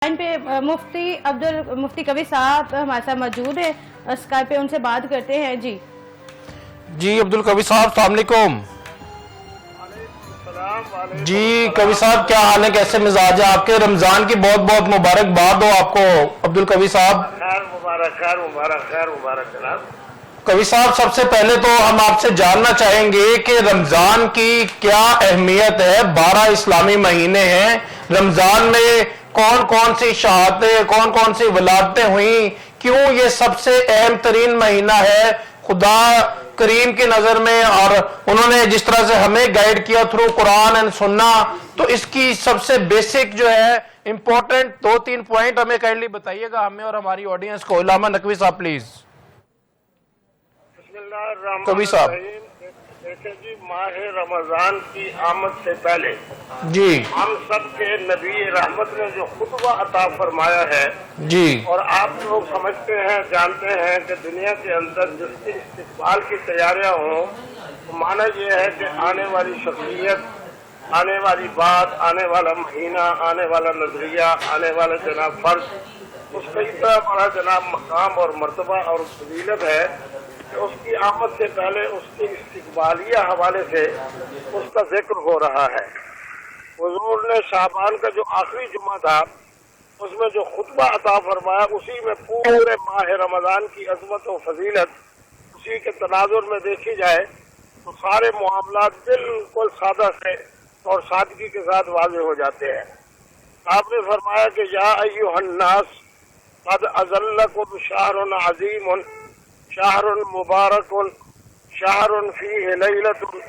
Line पे मुफ्ती कबीर साहब हमारे साथ मौजूद है स्काइप पे, उनसे बात करते हैं। जी अब्दुल कबीर साहब अस्सलाम वालेकुम। जी कबीर साहब क्या हाल है, कैसे मिजाज है आपके? रमजान की बहुत बहुत मुबारकबाद हो आपको अब्दुल कबीर साहब। खैर मुबारक जनाब। कबीर साहब सबसे पहले तो हम आपसे जानना चाहेंगे कि रमजान की क्या अहमियत है। 12 इस्लामी महीने हैं, रमजान में कौन कौन सी शहादतें, कौन कौन सी वलादतें हुई, क्यों ये सबसे अहम तरीन महीना है खुदा करीम की नजर में, और उन्होंने जिस तरह से हमें गाइड किया थ्रू कुरान एंड सुन्ना, तो इसकी सबसे बेसिक जो है इंपॉर्टेंट 2-3 पॉइंट हमें काइंडली बताइएगा, हमें और हमारी ऑडियंस को। इलामा नकवी साहब प्लीज। कबीर साहब देखिए जी, माह रमजान की आमद से पहले जी हम सब के नबी रहमत ने जो खुतबा अता फरमाया है जी, और आप लोग समझते हैं, जानते हैं कि दुनिया के अंदर जिसकी इस्तिकबाल की तैयारियां हों, तो माना यह है कि आने वाली शख्सियत, आने वाली बात, आने वाला महीना, आने वाला नजरिया, आने वाला जनाब फर्ज, उसका इतना बड़ा जनाब मकाम और मर्तबा और फजीलत है कि उसकी आमद से पहले उसके इस्तिकबालिया हवाले से उसका जिक्र हो रहा है। हुजूर ने शाबान का जो आखिरी जुम्मा था उसमें जो खुतबा अता फरमाया, उसी में पूरे माह रमजान की अजमत और फजीलत उसी के तनाजुर में देखी जाए तो सारे मामलात बिल्कुल सादा से और सादगी के साथ वाज़ेह हो जाते हैं। आपने फरमाया कि या अय्युहन्नास क़द अज़ल्लकुम शहरुन अज़ीमुन शहरुन मुबारकुन शहरुन फीहि लैलतुन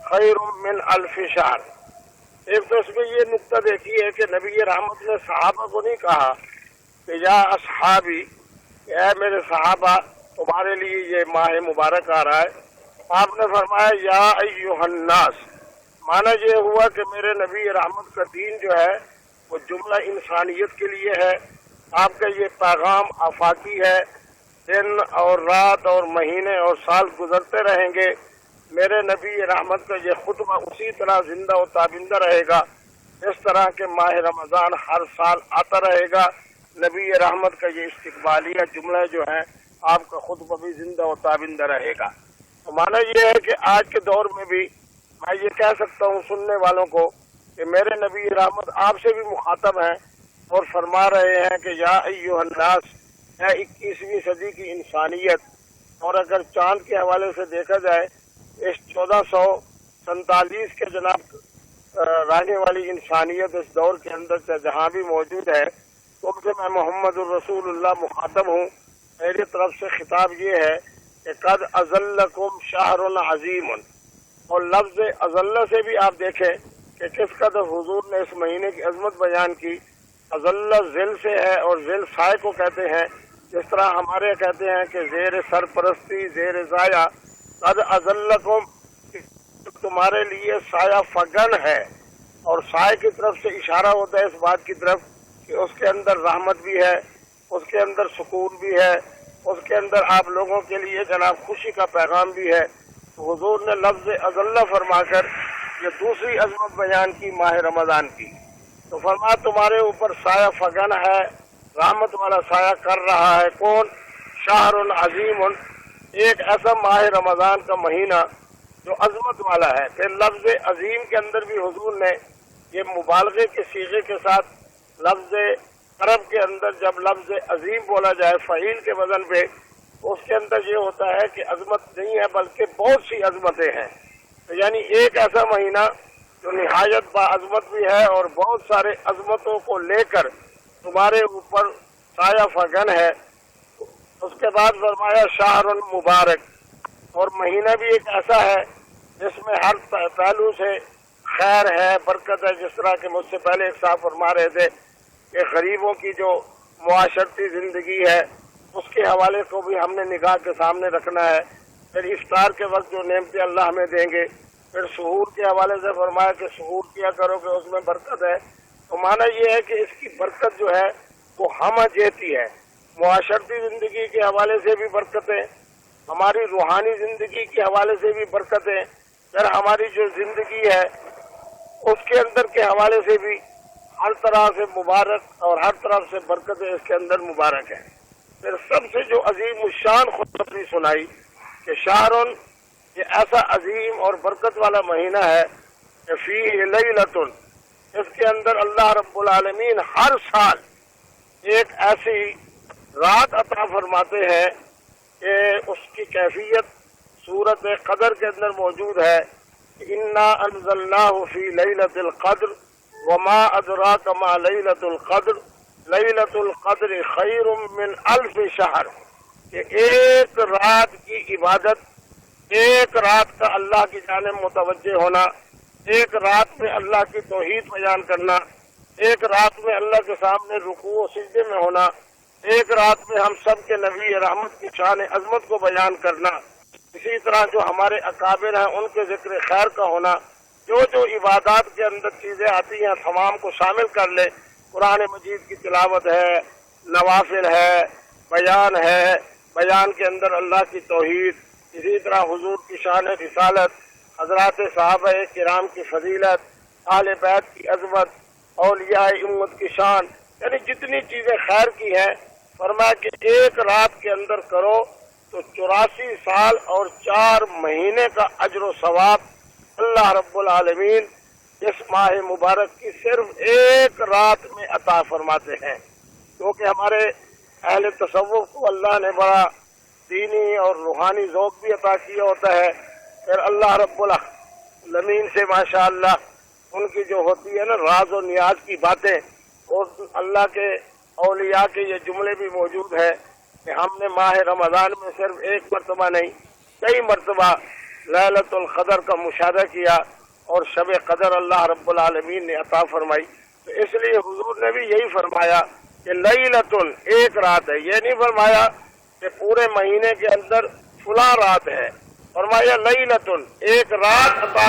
खैरुम मिन अल्फि शहर। एक तो इसमें ये नुक्ता देखिए कि नबी रहमत ने सहाबा को नहीं कहा कि या असहाबी, ऐ मेरे सहाबा तुम्हारे लिए ये माह मुबारक आ रहा है। आपने फरमाया या अय्युहन्नास, माना ये हुआ कि मेरे नबी रहमत का दीन जो है वो जुमला इंसानियत के लिए है। आपका ये पैगाम आफाकी है, दिन और रात और महीने और साल गुजरते रहेंगे, मेरे नबी रहमत का ये खुतबा उसी तरह जिंदा और ताबिंदा रहेगा। इस तरह के माह रमजान हर साल आता रहेगा। नबी रहमत का ये इस्तिकबालिया जुमला जो है आपका खुतबा भी जिंदा और ताबिंदा रहेगा। तो माना ये है कि आज के दौर में भी मैं ये कह सकता हूँ सुनने वालों को कि मेरे नबी रहमत आपसे भी मुखातब हैं और फरमा रहे हैं कि या अय्युहन्नास, है 21वीं सदी की इंसानियत। और अगर चांद के हवाले से देखा जाए, इस 1447 के जनाब रहने वाली इंसानियत इस दौर के अंदर जहाँ भी मौजूद है, तो उनसे मैं मोहम्मदुर रसूलुल्लाह मुखातब हूँ। मेरी तरफ से खिताब ये है कि कद अज़ल्लकुम शहरुन अज़ीमुन, और लफ्ज़ अज़ल्ला से भी आप देखें कि किस कदर हुजूर ने इस महीने की अजमत बयान की। अज़ल्ला ज़िल से है और ज़िल साय को कहते हैं, जिस तरह हमारे कहते हैं कि ज़ेर सरपरस्ती, ज़ेर ज़ाया। कद अज़ल्लकुम, तुम्हारे लिए साया फगन है, और साय की तरफ से इशारा होता है इस बात की तरफ कि उसके अंदर रहमत भी है, उसके अंदर सुकून भी है, उसके अंदर आप लोगों के लिए जनाब खुशी का पैगाम भी है। तो हुजूर ने लफ्ज़ अज़ल्ला फरमाकर ये दूसरी अजमत बयान की माह रमज़ान की। तो फरमा तुम्हारे ऊपर साया फगन है, रहमत वाला साया कर रहा है। कौन? शहरुन अज़ीमुन, एक ऐसा माह रमज़ान का महीना जो अजमत वाला है। फिर लफ्ज़ अजीम के अंदर भी हुजूर ने ये मुबालगे के सीगे के साथ लफ्ज़ अरब के अंदर जब लफ्ज़ अजीम बोला जाए फ़ईल के वजन पे, उसके अंदर ये होता है कि अजमत नहीं है बल्कि बहुत सी अजमतें हैं। तो यानी एक ऐसा महीना जो निहायत बाअज़मत भी है और बहुत सारे अजमतों को लेकर तुम्हारे ऊपर साया फगन है। उसके बाद फरमाया शहरुन मुबारक, और महीना भी एक ऐसा है जिसमें हर पहलू से खैर है, बरकत है। जिस तरह के मुझसे पहले एक साहब फरमा रहे थे कि गरीबों की जो मुआशरती ज़िंदगी है उसके हवाले को भी हमने निगाह के सामने रखना है। फिर इफ्तार के वक्त जो नेमतें अल्लाह हमें देंगे, फिर सहूर के हवाले से फरमाया कि सहूर किया करो कि उसमें बरकत है। तो माना ये है कि इसकी बरकत जो है वो हम जेती है। मुआशरती ज़िंदगी के हवाले से भी बरकतें, हमारी रूहानी ज़िंदगी के हवाले से भी बरकतें, फिर हमारी जो ज़िंदगी है उसके अंदर के हवाले से भी हर तरह से मुबारक और हर तरफ से बरकतें इसके अंदर मुबारक हैं। फिर सबसे जो अजीम शान खुतबा सुनाई कि शाहरुन, ये ऐसा अजीम और बरकत वाला महीना है कि फीह लैलतुन, इसके अंदर अल्लाह रब्बुल आलमीन हर साल एक ऐसी रात अता फरमाते हैं कि उसकी कैफियत सूरत कदर के अंदर मौजूद है। इन्ना अंज़लनाहु फी लैलतिल क़द्र वमा अदराक मा लैलतुल क़द्र लैलतुल क़द्र खैरुम मिन अल्फ शहर, कि एक रात की इबादत, एक रात का अल्लाह की जानिब मुतवज्जे होना, एक रात में अल्लाह की तौहीद बयान करना, एक रात में अल्लाह के सामने रुकू और सिजदे में होना, एक रात में हम सब के नबी रहमत की शान अजमत को बयान करना, इसी तरह जो हमारे अकाबिर हैं उनके जिक्र खैर का होना, जो इबादत के अंदर चीजें आती हैं तमाम को शामिल कर ले। कुरान मजीद की तिलावत है, नवाफिल है, बयान के अंदर अल्लाह की तौहीद, इसी तरह हुजूर की शान रिसालत, हजरात साहबा किराम की फजीलत, आले बैत की अजमत, औलिया उम्मत की शान, यानी जितनी चीजें खैर की हैं, फरमाया कि एक रात के अंदर करो तो 84 साल और 4 महीने का अजर सवाब अल्लाह रब्बुल आलमीन इस माह मुबारक की सिर्फ एक रात में अता फरमाते हैं। क्योंकि हमारे अहले तसव्वुफ को अल्लाह ने बड़ा दीनी और रूहानी ज़ौक़ भी अता किया होता है। फिर अल्लाह रब्बुल आलमीन से माशाअल्लाह उनकी जो होती है ना राज और नियाज की बातें, और अल्लाह के औलिया के ये जुमले भी मौजूद है कि हमने माह रमज़ान में सिर्फ एक मरतबा नहीं कई मरतबा लैलतुल क़द्र का मुशाहदा किया और शब क़द्र अल्लाह रब्बुल आलमीन ने अता फरमाई। तो इसलिए हुजूर ने भी यही फरमाया कि लैलतुल, एक रात है, ये नहीं फरमाया कि पूरे महीने के अंदर फुला रात है, फरमाया लैलतुल, एक रात अता।